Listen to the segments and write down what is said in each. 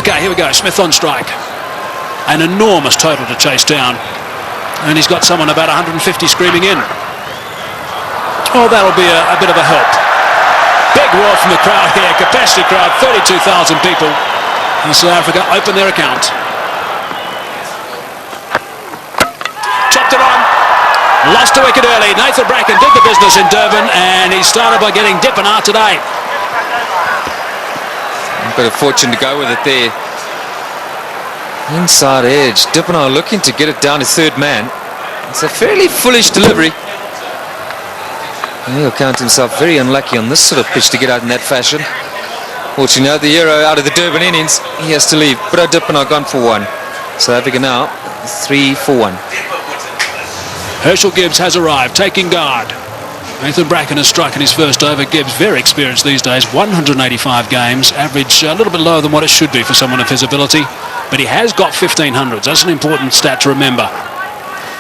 Okay, here we go. Smith on strike. An enormous total to chase down. And he's got someone about 150 screaming in. Oh, that'll be a bit of a help. Big roar from the crowd here. Capacity crowd, 32,000 people. And South Africa open their account. Chopped it on. Lost a wicket early. Nathan Bracken did the business in Durban, and he started by getting Dippenaar today. A bit of fortune to go with it there. Inside edge. Dippenaar looking to get it down to third man. It's a fairly foolish delivery. And he'll count himself very unlucky on this sort of pitch to get out in that fashion. Fortunately, the hero out of the Durban innings, he has to leave. But Dippenaar gone for one. South Africa now 3 for 1. Herschel Gibbs has arrived, taking guard. Nathan Bracken has struck in his first over. Gibbs, very experienced these days, 185 games, average a little bit lower than what it should be for someone of his ability, but he has got 1500s. That's an important stat to remember.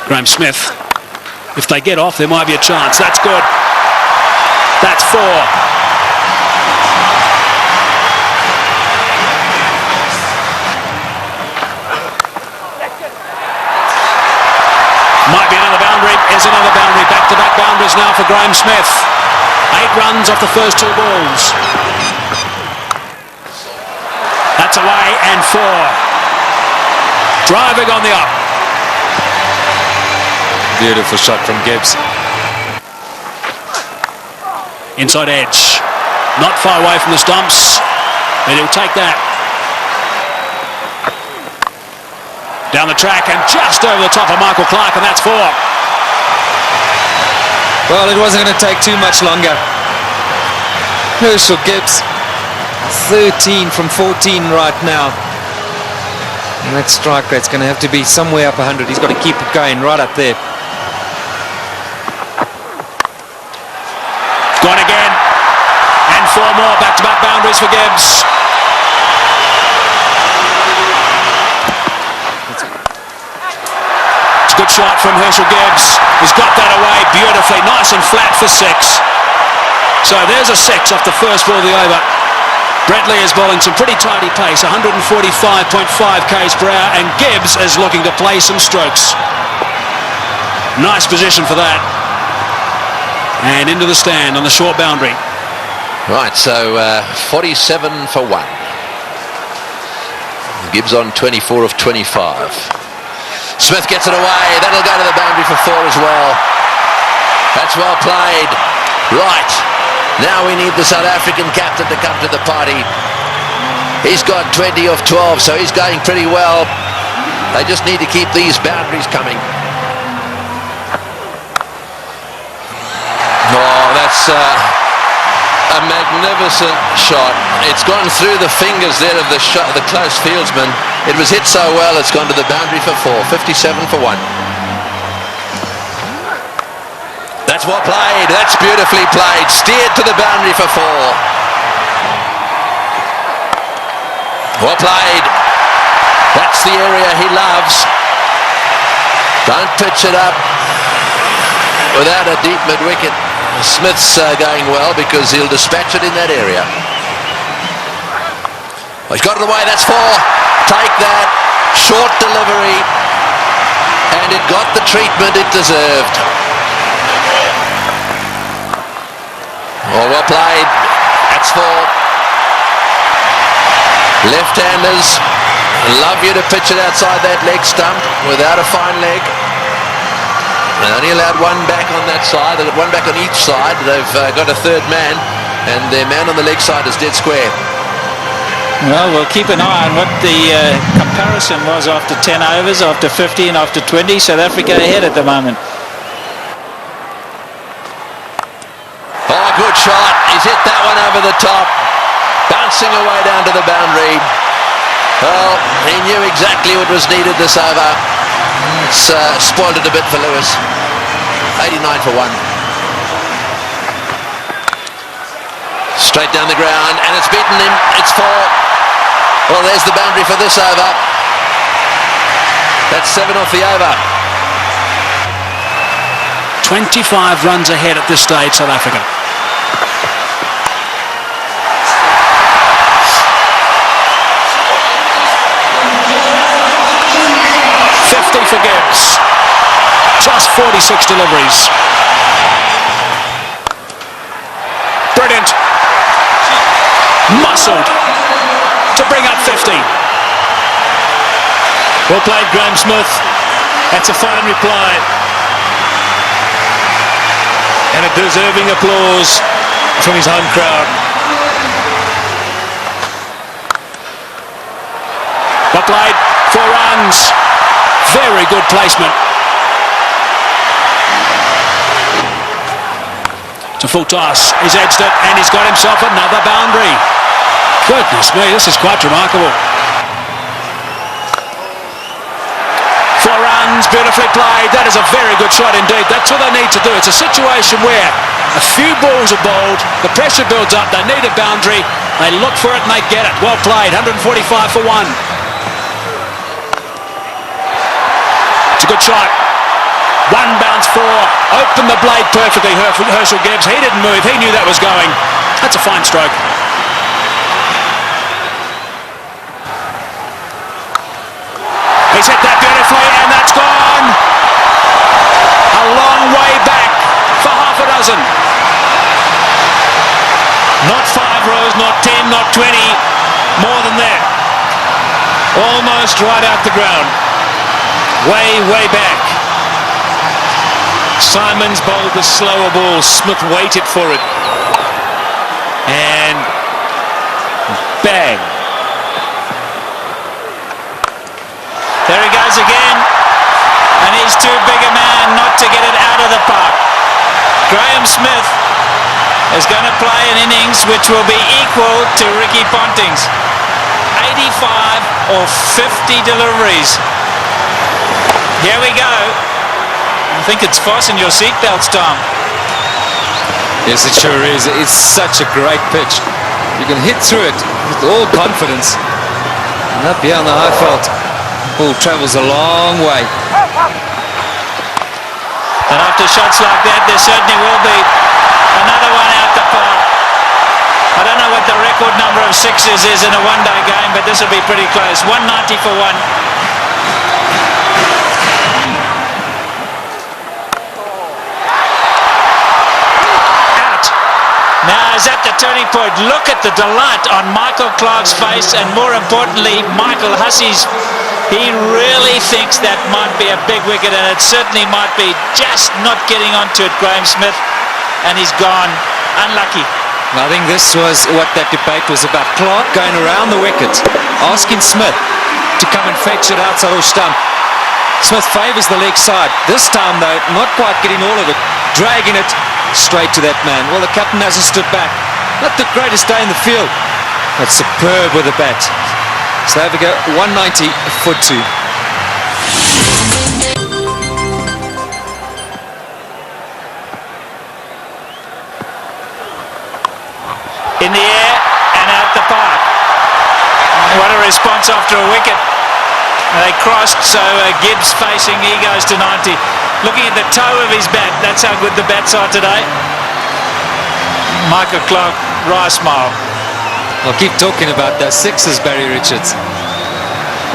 Graham Smith, if they get off, there might be a chance. That's good. That's 4. Might be another boundary. Is another boundary. Back-to-back boundaries now for Graham Smith. 8 runs off the first 2 balls. That's away and 4. Driving on the up. Beautiful shot from Gibbs. Inside edge. Not far away from the stumps. And he'll take that. Down the track and just over the top of Michael Clark, and that's 4. Well, it wasn't going to take too much longer. Herschel Gibbs, 13 from 14 right now. And that strike rate's going to have to be somewhere up 100. He's got to keep it going right up there. Gone again. And 4 more back-to-back boundaries for Gibbs. Good shot from Herschel Gibbs. He's got that away beautifully. Nice and flat for 6. So there's a 6 off the first ball of the over. Brett Lee is bowling some pretty tidy pace, 145.5 k's per hour, and Gibbs is looking to play some strokes. Nice position for that. And into the stand on the short boundary. Right, so 47 for 1. Gibbs on 24 of 25. Smith gets it away. That'll go to the boundary for 4 as well. That's well played. Right. Now we need the South African captain to come to the party. He's got 20 of 12, so he's going pretty well. They just need to keep these boundaries coming. Oh, that's a magnificent shot. It's gone through the fingers there of the close fieldsman. It was hit so well, it's gone to the boundary for 4. 57 for 1. That's well played. That's beautifully played. Steered to the boundary for 4. Well played. That's the area he loves. Don't pitch it up without a deep mid-wicket. Smith's going well because he'll dispatch it in that area. Oh, he's got it away. That's 4. Take that. Short delivery. And it got the treatment it deserved. Oh, well played. That's 4. Left-handers love you to pitch it outside that leg stump without a fine leg. They only allowed 1 back on that side. They've got 1 back on each side. They've got a third man, and their man on the leg side is dead square. Well, we'll keep an eye on what the comparison was after 10 overs, after 50 and after 20. South Africa ahead at the moment. Oh, good shot. He's hit that one over the top. Bouncing away down to the boundary. Well, he knew exactly what was needed this over. It's spoiled it a bit for Lewis. 89 for 1. Straight down the ground, and it's beaten him. It's 4. Well, there's the boundary for this over. That's 7 off the over. 25 runs ahead at this stage, South Africa. 46 deliveries. Brilliant. Muscled to bring up 50. Well played, Graham Smith. That's a fine reply. And a deserving applause from his home crowd. Well played, 4 runs. Very good placement. To full toss, he's edged it and he's got himself another boundary. Goodness me, this is quite remarkable. 4 runs, beautifully played. That is a very good shot indeed. That's all they need to do. It's a situation where a few balls are bowled, the pressure builds up, they need a boundary, they look for it and they get it. Well played, 145 for 1. It's a good shot. 1 bounce 4, opened the blade perfectly, Herschel Gibbs. He didn't move, he knew that was going. That's a fine stroke. He's hit that beautifully and that's gone. A long way back for half a dozen. Not 5 rows, not 10, not 20, more than that. Almost right out the ground. Way, way back. Simons bowled the slower ball. Smith waited for it. And bang. There he goes again. And he's too big a man not to get it out of the park. Graham Smith is going to play an innings which will be equal to Ricky Ponting's. 85 or 50 deliveries. Here we go. I think it's fasten your seatbelts, Tom. Yes, it sure is. It's such a great pitch. You can hit through it with all confidence. And up here on the high fault, ball travels a long way. And after shots like that, there certainly will be another one out the park. I don't know what the record number of sixes is in a one-day game, but this will be pretty close. 190 for 1. Now is at the turning point. Look at the delight on Michael Clarke's face, and more importantly, Michael Hussey's. He really thinks that might be a big wicket, and it certainly might be. Just not getting onto it, Graham Smith, and he's gone. Unlucky. I think this was what that debate was about. Clarke going around the wicket, asking Smith to come and fetch it outside the stump. Smith favours the leg side. This time, though, not quite getting all of it, dragging it straight to that man. Well, the captain hasn't stood back. Not the greatest day in the field, but superb with the bat. So there we go, 190 for 2. In the air and out the park. What a response after a wicket. They crossed, so Gibbs facing, he goes to 90. Looking at the toe of his bat, that's how good the bats are today. Michael Clarke, wry smile. I'll keep talking about those sixes, Barry Richards.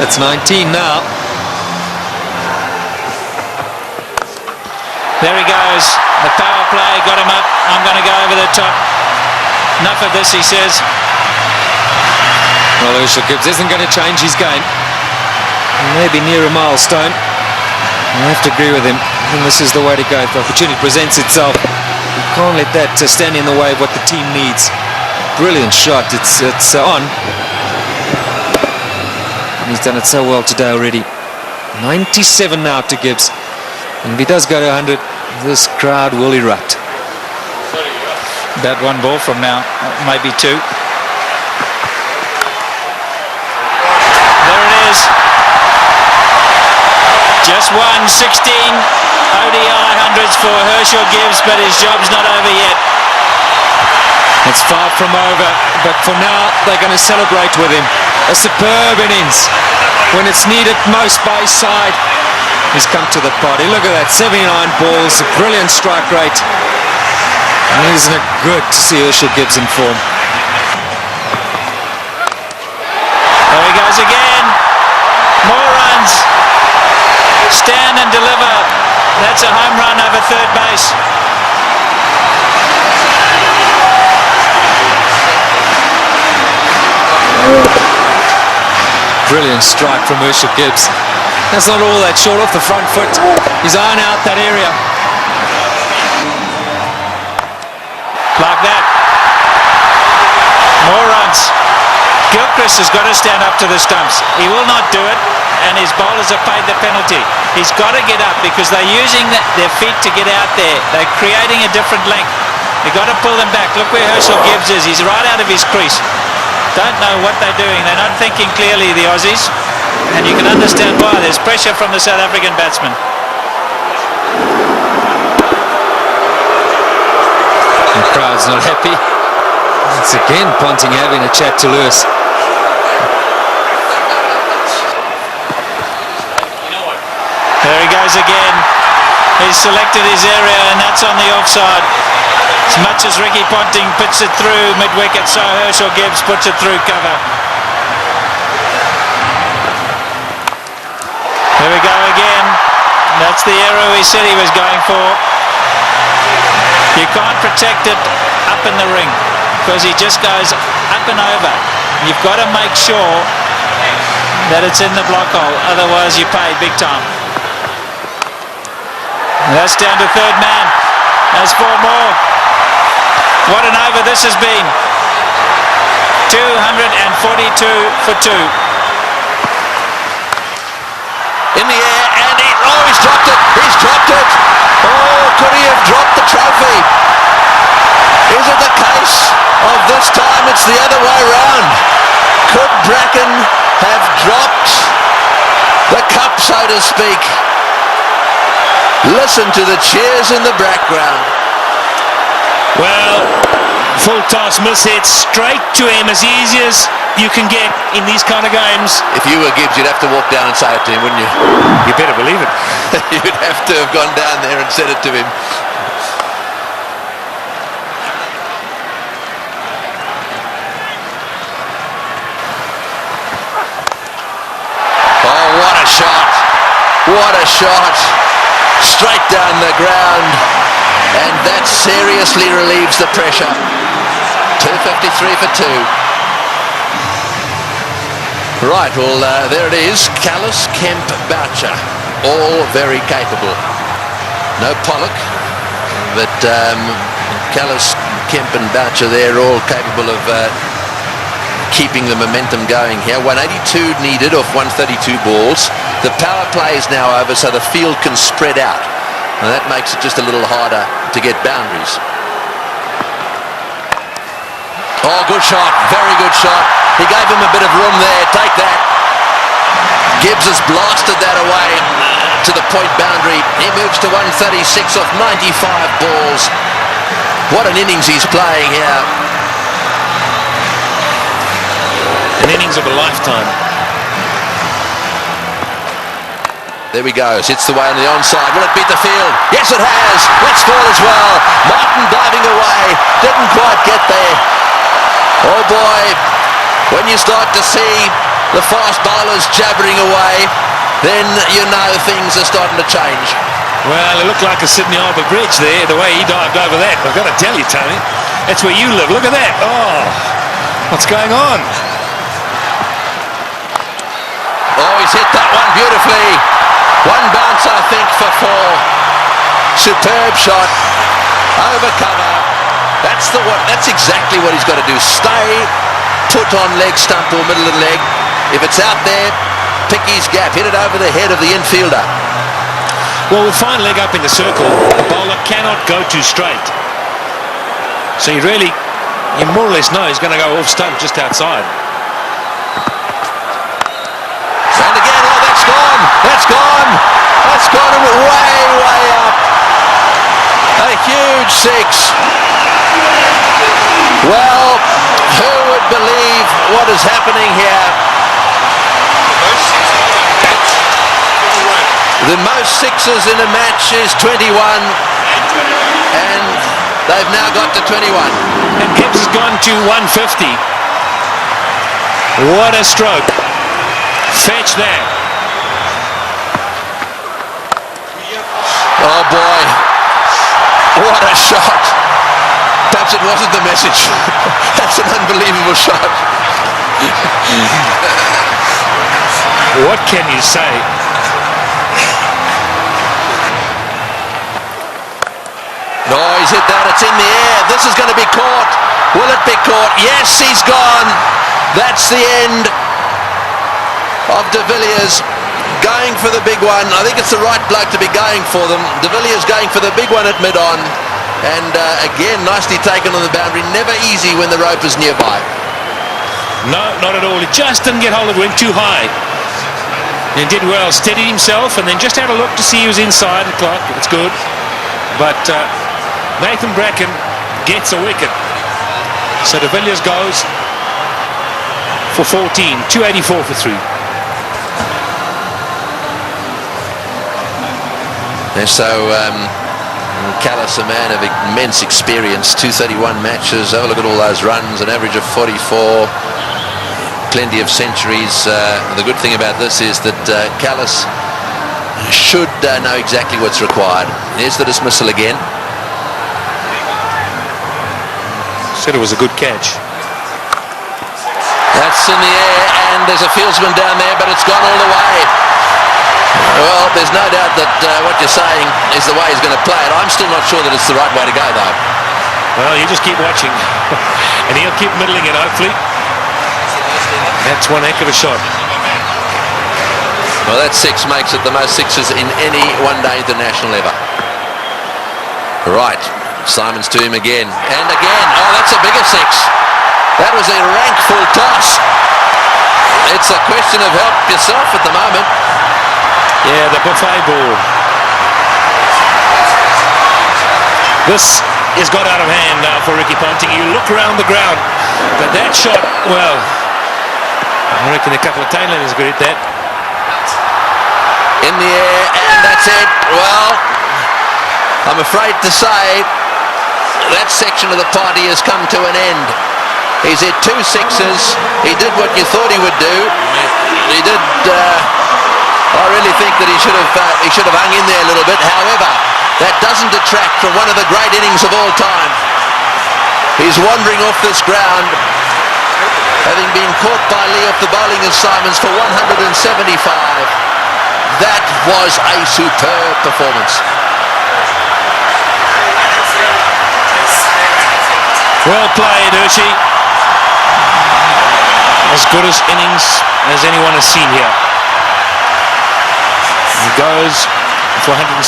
That's 19 now. There he goes. The power play got him up. I'm going to go over the top. Enough of this, he says. Well, Herschel Gibbs isn't going to change his game. Maybe near a milestone. I have to agree with him. And this is the way to go. If the opportunity presents itself, you can't let that stand in the way of what the team needs. Brilliant shot. It's on. And he's done it so well today already. 97 now to Gibbs. And if he does go to 100, this crowd will erupt. About 1 ball from now, maybe 2. There it is. Just 16 ODI hundreds for Herschel Gibbs, but his job's not over yet. It's far from over, but for now they're going to celebrate with him. A superb innings. When it's needed most by his side, he's come to the party. Look at that, 79 balls, a brilliant strike rate. And isn't it good to see Herschel Gibbs in form? There he goes again. More runs. Stand and deliver. That's a home pace. Brilliant strike from Herschel Gibbs. That's not all that short off the front foot. He's eyeing out that area. Like that. More runs. Gilchrist has got to stand up to the stumps. He will not do it, and his bowlers have paid the penalty. He's got to get up because they're using their feet to get out there. They're creating a different length. You've got to pull them back. Look where Herschel Gibbs is. He's right out of his crease. Don't know what they're doing. They're not thinking clearly, the Aussies. And you can understand why. There's pressure from the South African batsman. The crowd's not happy. It's again Ponting having a chat to Lewis. There he goes again. He's selected his area, and that's on the offside. As much as Ricky Ponting puts it through mid-wicket, so Herschel Gibbs puts it through cover. Here we go again. That's the arrow he said he was going for. You can't protect it up in the ring because he just goes up and over. You've got to make sure that it's in the block hole, otherwise you pay big time. And that's down to third man. There's 4 more. What an over this has been. 242 for 2. In the air, and he's dropped it. He's dropped it. Oh, could he have dropped the trophy? Is it the case of this time it's the other way round? Could Bracken have dropped the cup, so to speak? Listen to the cheers in the background. Well, full toss miss hit straight to him, as easy as you can get in these kind of games. If you were Gibbs, you'd have to walk down and say it to him, wouldn't you? You better believe it. You'd have to have gone down there and said it to him. Oh, what a shot. What a shot. Straight down the ground. And that seriously relieves the pressure. 253 for 2. Right, well, there it is. Callis, Kemp, Boucher, all very capable. No Pollock, but Callis, Kemp and Boucher, they're all capable of keeping the momentum going here. 182 needed off 132 balls. The power play is now over, so the field can spread out. And that makes it just a little harder to get boundaries. Oh, good shot. Very good shot. He gave him a bit of room there. Take that. Gibbs has blasted that away to the point boundary. He moves to 136 off 95 balls. What an innings he's playing here. An innings of a lifetime. There we go. Hits the way on the onside. Will it beat the field? Yes, it has. Let's score as well. Martin diving away. Didn't quite get there. Oh boy. When you start to see the fast bowlers jabbering away, then you know things are starting to change. Well, it looked like a Sydney Harbour Bridge there, the way he dived over that. I've got to tell you, Tony, that's where you live. Look at that. Oh, what's going on? Oh, he's hit that one beautifully. One bounce, I think, for 4. Superb shot. Over cover. That's exactly what he's got to do. Stay put on leg stump or middle of the leg. If it's out there, pick his gap. Hit it over the head of the infielder. Well, with fine leg up in the circle, the bowler cannot go too straight. So you more or less know he's going to go off stump just outside. And again, oh, that's gone. That's gone. That's gone and way, way up. A huge 6. Well, who would believe what is happening here? The most 6s in a match is 21. And they've now got to 21. And Gibbs has gone to 150. What a stroke. Fetch that. Oh boy. What a shot. Perhaps it wasn't the message. That's an unbelievable shot. What can you say? No, he's hit that. It's in the air. This is going to be caught. Will it be caught? Yes, he's gone. That's the end of De Villiers going for the big one. I think it's the right bloke to be going for them. De Villiers going for the big one at mid-on. And again, nicely taken on the boundary. Never easy when the rope is nearby. No, not at all. He just didn't get hold of it. Went too high. And did well. Steadied himself and then just had a look to see he was inside the clock. It's good. But Nathan Bracken gets a wicket. So De Villiers goes for 14. 284 for 3. And so Callis, a man of immense experience, 231 matches. Have a look at all those runs, an average of 44. Plenty of centuries. The good thing about this is that Callis should know exactly what's required. Here's the dismissal again. Said it was a good catch. That's in the air, and there's a fieldsman down there, but it's gone all the way. Well, there's no doubt that what you're saying is the way he's going to play it. I'm still not sure that it's the right way to go, though. Well, you just keep watching. And he'll keep middling it, hopefully. That's one heck of a shot. Well, that six makes it the most sixes in any one-day international ever. Right, Simons to him again. And again. Oh, that's a bigger six. That was a rank full toss. It's a question of help yourself at the moment. Yeah, the buffet ball. This has got out of hand now for Ricky Ponting. You look around the ground, but that shot, well, I reckon a couple of tailenders could hit that. In the air, and that's it. Well, I'm afraid to say that section of the party has come to an end. He's hit 2 sixes. He did what you thought he would do. He did. I really think that he should have hung in there a little bit. However, that doesn't detract from one of the great innings of all time. He's wandering off this ground, having been caught by Lee off the bowling of Simons for 175. That was a superb performance. Well played, Hershey. As good as innings as anyone has seen here. He goes for 175.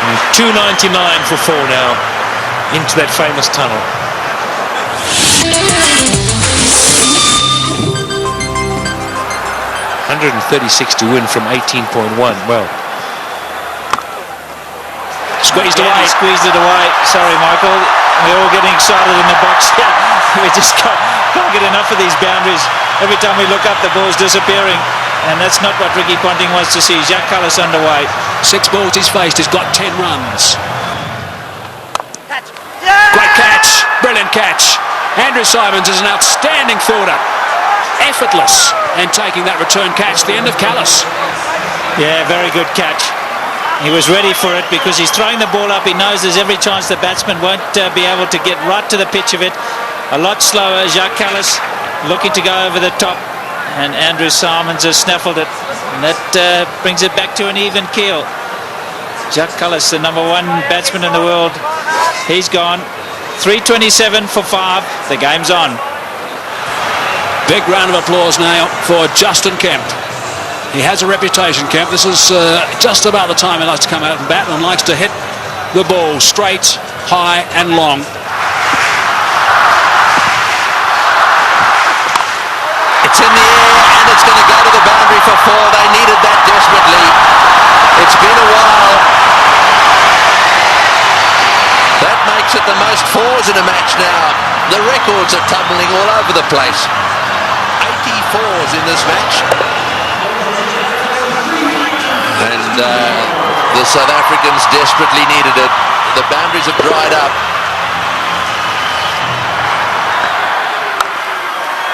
And 299 for 4 now into that famous tunnel. 136 to win from 18.1. Well, Squeezed away. He squeezed it away. Sorry, Michael. We're all getting excited in the box here. We just can't get enough of these boundaries. Every time we look up, the ball's disappearing. And that's not what Ricky Ponting wants to see. Jacques Kallis underway. 6 balls he's faced. He's got 10 runs. Great catch. Brilliant catch. Andrew Simons is an outstanding fielder. Effortless. And taking that return catch. The end of Kallis. Yeah, very good catch. He was ready for it because he's throwing the ball up. He knows there's every chance the batsman won't be able to get right to the pitch of it. A lot slower. Jacques Kallis looking to go over the top. And Andrew Simons has snaffled it. And that brings it back to an even keel. Jacques Kallis, the #1 batsman in the world. He's gone. 327 for 5. The game's on. Big round of applause now for Justin Kemp. He has a reputation, Kemp. This is just about the time he likes to come out and bat and likes to hit the ball straight, high and long. It's in the air and it's going to go to the boundary for 4. They needed that desperately. It's been a while. That makes it the most 4s in a match now. The records are tumbling all over the place. 84s in this match. And the South Africans desperately needed it. The boundaries have dried up.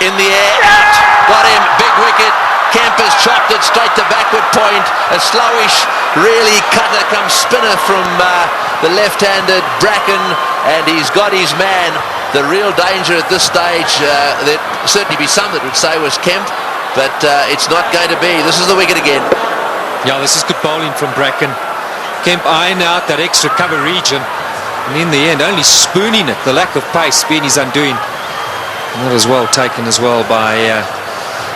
In the air, out. Got him, big wicket. Kemp has chopped it straight to backward point. A slowish, really cutter come spinner from the left-handed Bracken, and he's got his man. The real danger at this stage, there'd certainly be some that would say was Kemp, but it's not going to be. This is the wicket again. Yeah, this is good bowling from Bracken. Kemp eyeing out that extra cover region, and in the end only spooning it. The lack of pace being his undoing. And that was well taken as well by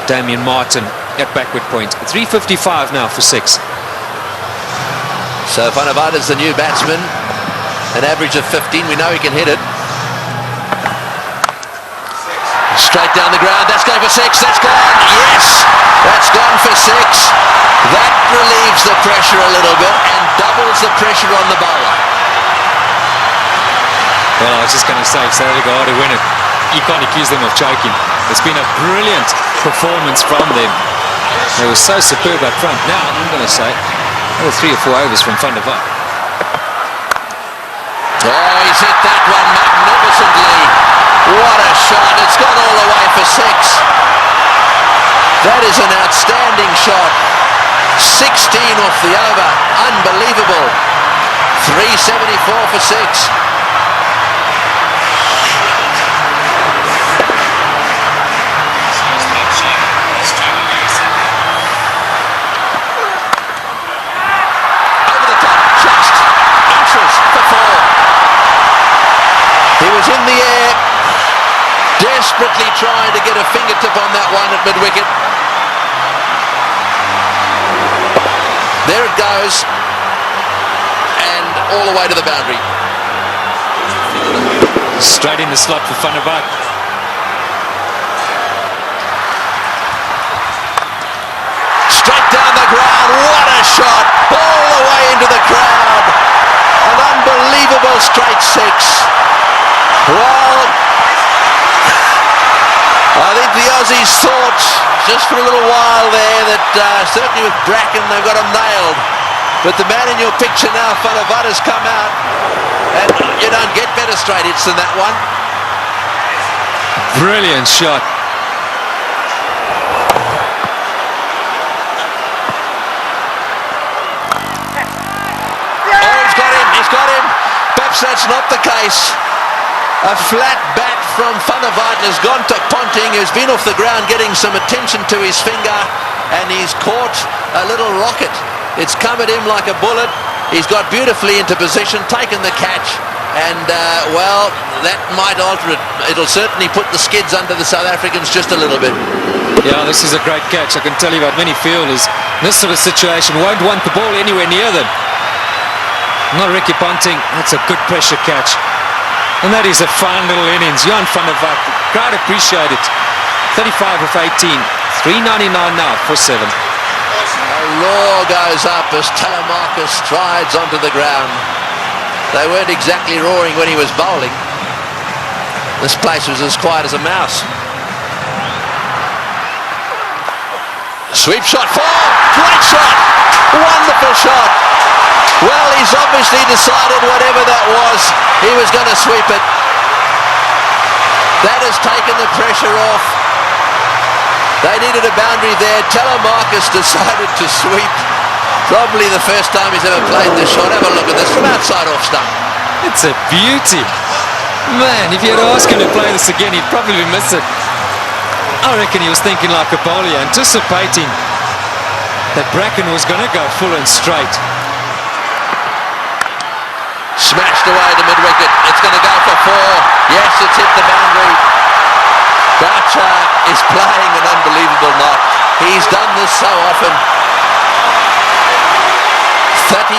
Damien Martin at backward point. 3:55 now for 6. So Van der Vaart is the new batsman, an average of 15. We know he can hit it. Straight down the ground, that's going for 6, that's gone, yes, that's gone for 6. That relieves the pressure a little bit and doubles the pressure on the bowler. Well, I was just going to say, if South Africa are to win it, you can't accuse them of choking. It's been a brilliant performance from them. They were so superb up front. Now, I'm going to say, another 3 or 4 overs from Van der Vaart. Oh, he's hit that one magnificently. What a shot. It's gone all the way for 6. That is an outstanding shot. 16 off the over. Unbelievable. 374 for 6. Over the top. Just inches for 4. He was in the air, desperately trying to get a fingertip on that one at mid-wicket. There it goes, and all the way to the boundary. Straight in the slot for Van der Vaart. Straight down the ground, what a shot, all the way into the crowd. An unbelievable straight 6. Well, I think the Aussies thought just for a little while there that certainly with Bracken they've got him nailed. But the man in your picture now, Van der Vaart, has come out, and you don't get better straight hits than that one. Brilliant shot. Oh, he's got him. Perhaps that's not the case. A flat bat from Van der Vaart has gone to Ponting, who's been off the ground getting some attention to his finger, and he's caught a little rocket. It's come at him like a bullet. He's got beautifully into position, taken the catch, and well, that might alter it. It'll certainly put the skids under the South Africans just a little bit. Yeah, this is a great catch. I can tell you about many fielders in this sort of situation won't want the ball anywhere near them. Not Ricky Ponting. That's a good pressure catch. And that is a fine little innings. Jan van der Vaart, crowd appreciate it. 35 of 18. 399 now for 7. A roar goes up as Telemarcus strides onto the ground. They weren't exactly roaring when he was bowling. This place was as quiet as a mouse. Sweep shot, 4, great shot, wonderful shot. Well, he's obviously decided whatever that was, he was going to sweep it. That has taken the pressure off. They needed a boundary there. Telemarcus decided to sweep. Probably the first time he's ever played this shot. Have a look at this from outside off stump. It's a beauty. Man, if you had asked him to play this again, he'd probably miss it. I reckon he was thinking like a bowler, anticipating that Bracken was going to go full and straight. Smashed away to mid-wicket. It's going to go for 4. Yes, it's hit the boundary. Boucher is playing an unbelievable knock. He's done this so often. 35.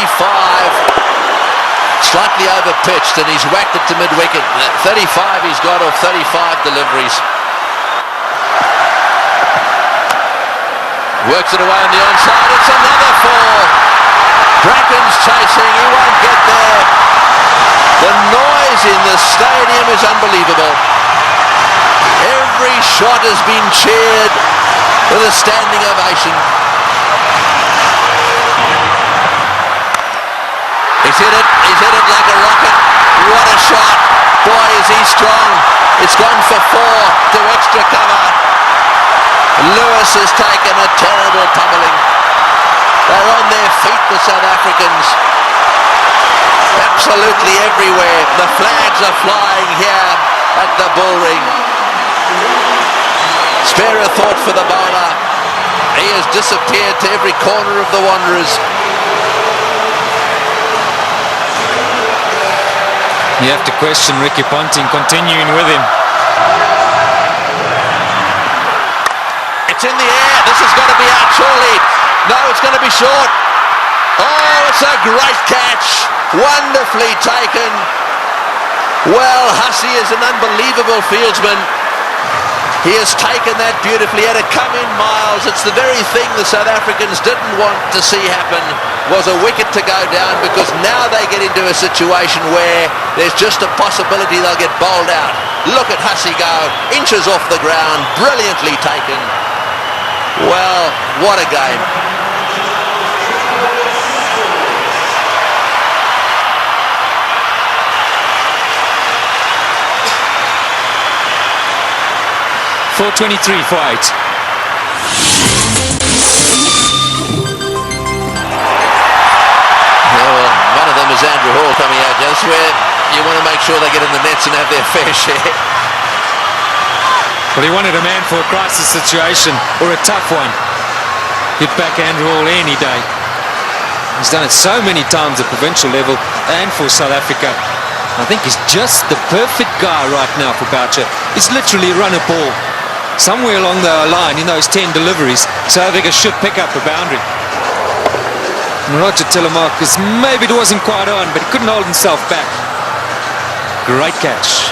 Slightly over-pitched, and he's whacked it to mid-wicket. 35 he's got off 35 deliveries. Works it away on the onside. It's another 4. Bracken's chasing. He won't get there. The noise in the stadium is unbelievable. Every shot has been cheered with a standing ovation. He's hit it like a rocket. What a shot. Boy, is he strong. It's gone for 4 to extra cover. Lewis has taken a terrible pummeling. They're on their feet, the South Africans. absolutely everywhere. The flags are flying here at the bull ring. Spare a thought for the bowler. He has disappeared to every corner of the Wanderers. You have to question Ricky Ponting continuing with him. It's in the air. This has got to be out surely. No, it's going to be short. Oh, it's a great catch. Wonderfully taken. Well, Hussey is an unbelievable fieldsman. He has taken that beautifully. Had it come in miles, it's the very thing the South Africans didn't want to see happen, was a wicket to go down, because now they get into a situation where there's just a possibility they'll get bowled out. Look at Hussey go, inches off the ground, brilliantly taken. Well, what a game. .423 for 8. Well, one of them is Andrew Hall coming out. That's where you want to make sure they get in the nets and have their fair share. Well, he wanted a man for a crisis situation, or a tough one. He'd back Andrew Hall any day. He's done it so many times at provincial level and for South Africa. I think he's just the perfect guy right now for Boucher. He's literally run a ball. Somewhere along the line in those 10 deliveries, South Africa should pick up a boundary. And Roger Telemarcus, maybe it wasn't quite on, but he couldn't hold himself back. Great catch.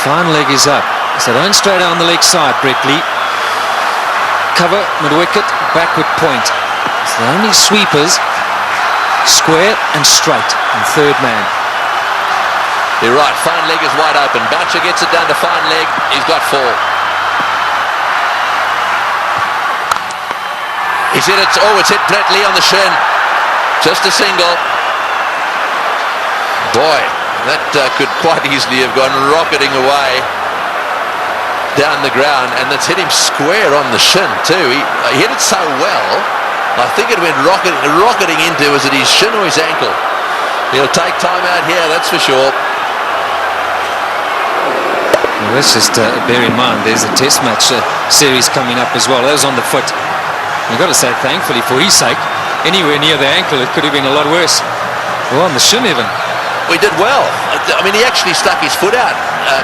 Fine leg is up. So don't straight down the leg side, Brett Lee. Cover, mid-wicket, backward point. So the only sweepers, square and straight, and third man. You're right, fine leg is wide open. Boucher gets it down to fine leg. He's got 4. He's hit it. Oh, it's hit Brett Lee on the shin. Just a single. Boy, that could quite easily have gone rocketing away down the ground, and that's hit him square on the shin too. He hit it so well, I think it went rocketing into, was it his shin or his ankle? He'll take time out here, that's for sure. Well, let's just bear in mind there's a test match series coming up as well. That was on the foot. You've got to say thankfully for his sake, anywhere near the ankle it could have been a lot worse. Well, on the shin even. We did well. I mean, he actually stuck his foot out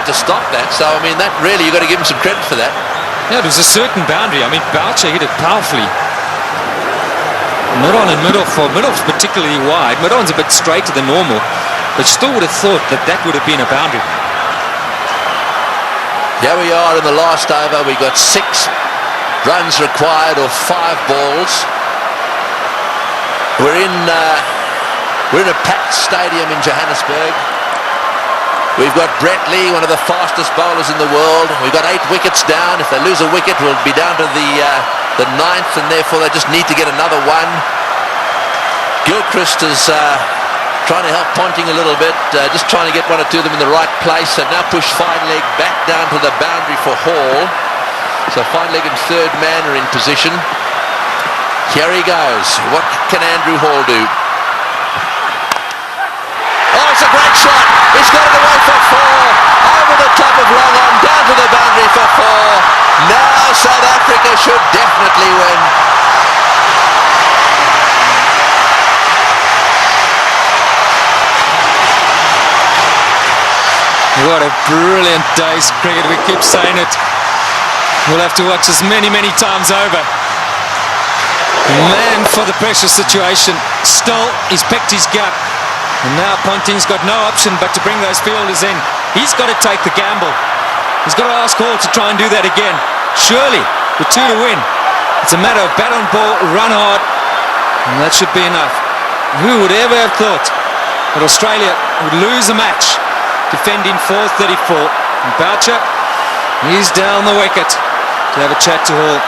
to stop that. So, I mean, that really, you've got to give him some credit for that. Yeah, it was a certain boundary. I mean, Boucher hit it powerfully. Mid-on and mid-off. Well, mid-off's particularly wide. Mid-on's a bit straighter than normal. But still would have thought that that would have been a boundary. Here we are in the last over. We got 6 runs required, or 5 balls. We're in a packed stadium in Johannesburg. We've got Brett Lee, one of the fastest bowlers in the world. We've got 8 wickets down. If they lose a wicket, we'll be down to the 9th, and therefore they just need to get another one. Gilchrist is trying to help Ponting a little bit, just trying to get 1 or 2 of them in the right place. They've now pushed fine leg back down to the boundary for Hall. So fine leg and third man are in position. Here he goes. What can Andrew Hall do? Oh, it's a great shot. He's got it away for 4. Over the top of long on, down to the boundary for 4. Now South Africa should definitely win. What a brilliant day's cricket. We keep saying it. We'll have to watch this many, many times over. Man for the pressure situation. Still, he's picked his gap. And now Ponting's got no option but to bring those fielders in. He's got to take the gamble. He's got to ask Hall to try and do that again. Surely, with 2 to win, it's a matter of bat on ball, run hard, and that should be enough. Who would ever have thought that Australia would lose a match defending 434? And Boucher, he's down the wicket to have a chat to Hall.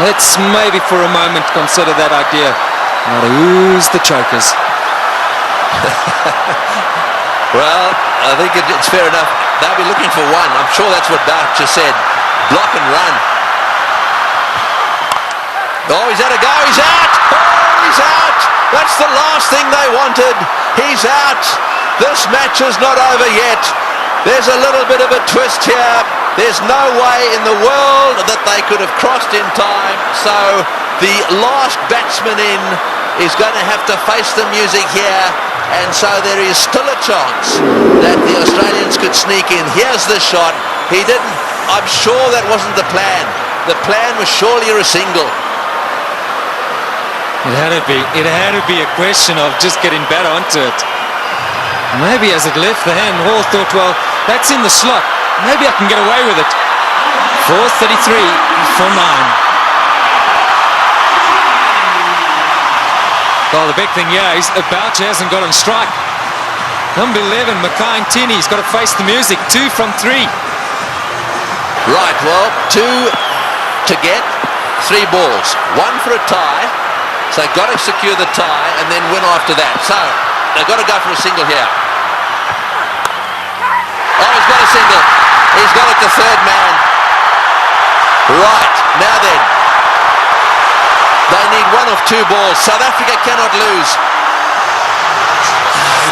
Let's maybe for a moment consider that idea. Now to ooze the chokers. Well, I think it's fair enough. They'll be looking for 1. I'm sure that's what Boucher said. Block and run. Oh, he's had a go. He's out. Oh, he's out. That's the last thing they wanted. He's out. This match is not over yet. There's a little bit of a twist here. There's no way in the world that they could have crossed in time. So the last batsman in is going to have to face the music here. And so there is still a chance that the Australians could sneak in. Here's the shot. He didn't. I'm sure that wasn't the plan. The plan was surely a single. It had to be a question of just getting better onto it. Maybe as it left the hand, Hall thought, well, that's in the slot. Maybe I can get away with it. 4:33 for 9. Well, the big thing here is Boucher hasn't got on strike. Number 11, Mackay-Tini's got to face the music. 2 from 3. Right, well, 2 to get, 3 balls. 1 for a tie. So they've got to secure the tie and then win after that. So they've got to go for a single here. Oh, he's got a single. He's got it to third man. Right, now then. They need 1 of 2 balls. South Africa cannot lose.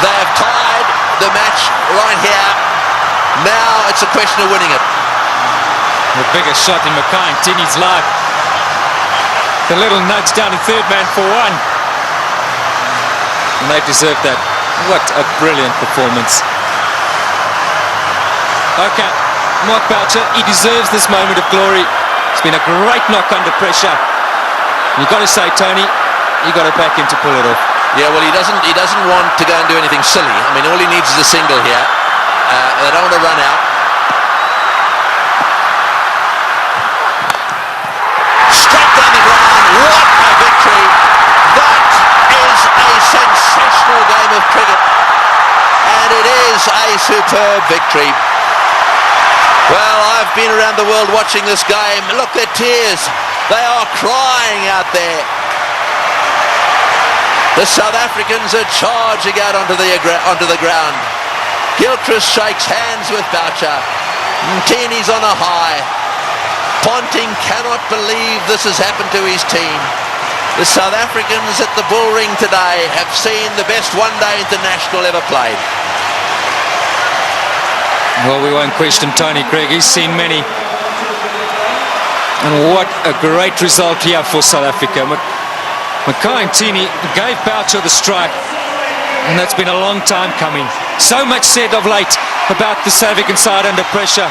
They have tied the match right here. Now it's a question of winning it. The biggest shot in Mackay-Tini's life. The little nudge down to third man for 1. And they deserve that. What a brilliant performance. Okay, Mark Boucher, he deserves this moment of glory. It's been a great knock under pressure. You've got to say, Tony, you've got to back him to pull it off. Yeah, well, he doesn't want to go and do anything silly. I mean, all he needs is a single here. They don't want to run out. Straight down the ground. What a victory. That is a sensational game of cricket. And it is a superb victory. Well, I've been around the world watching this game. Look, their tears. They are crying out there. The South Africans are charging out onto the ground. Gilchrist shakes hands with Boucher. Mtini's on a high. Ponting cannot believe this has happened to his team. The South Africans at the Bull Ring today have seen the best one-day international ever played. Well, we won't question Tony Craig. He's seen many. And what a great result here for South Africa. Mackay-Tini gave Boucher the strike, and that's been a long time coming. So much said of late about the South African side under pressure.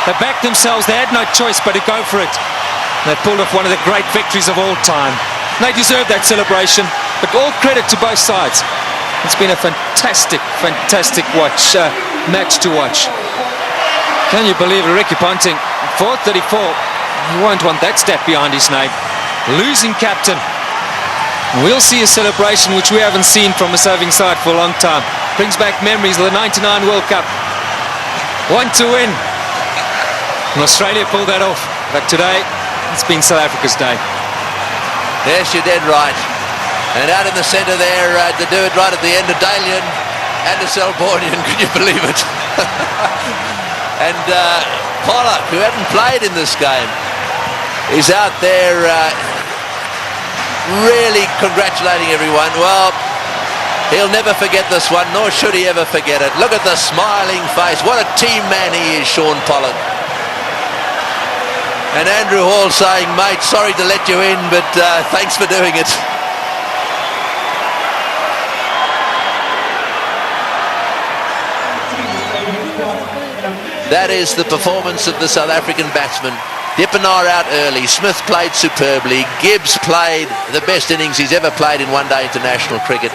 They backed themselves. They had no choice but to go for it. They pulled off one of the great victories of all time. They deserve that celebration, but all credit to both sides. It's been a fantastic, fantastic match to watch. Can you believe it? Ricky Ponting, 434. You won't want that stat behind his name. Losing captain. We'll see a celebration which we haven't seen from a serving side for a long time. Brings back memories of the 99 World Cup. 1 to win. And Australia pulled that off. But today, it's been South Africa's day. Yes, you're dead right. And out in the centre there, to do it right at the end of Dalian and the Selbornian, can you believe it? And Pollock, who hadn't played in this game, is out there really congratulating everyone. Well, he'll never forget this one, nor should he ever forget it. Look at the smiling face. What a team man he is, Sean Pollock. And Andrew Hall saying, mate, sorry to let you in, but thanks for doing it. That is the performance of the South African batsmen. Dippenaar out early. Smith played superbly. Gibbs played the best innings he's ever played in one-day international cricket.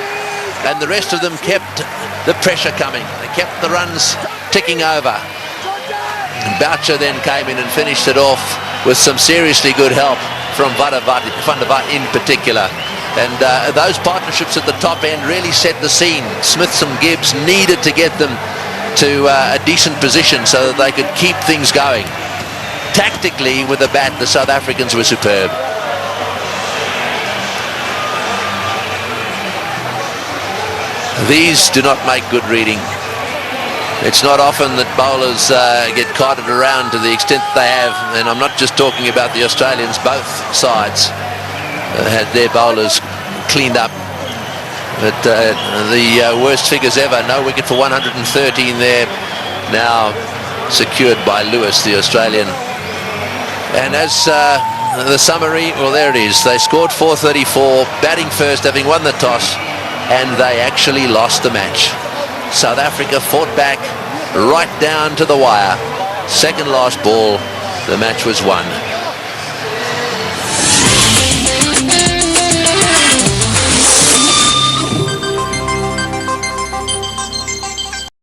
And the rest of them kept the pressure coming. They kept the runs ticking over. And Boucher then came in and finished it off with some seriously good help from Van der Vaart in particular. And those partnerships at the top end really set the scene. Smith and Gibbs needed to get them to a decent position so that they could keep things going. Tactically, with the bat, the South Africans were superb. These do not make good reading. It's not often that bowlers get carted around to the extent they have, and I'm not just talking about the Australians, both sides. had their bowlers cleaned up. But the worst figures ever. No wicket for 113 there. Now secured by Lewis, the Australian. And as the summary, well, there it is. They scored 434, batting first, having won the toss, and they actually lost the match. South Africa fought back right down to the wire. Second last ball, the match was won.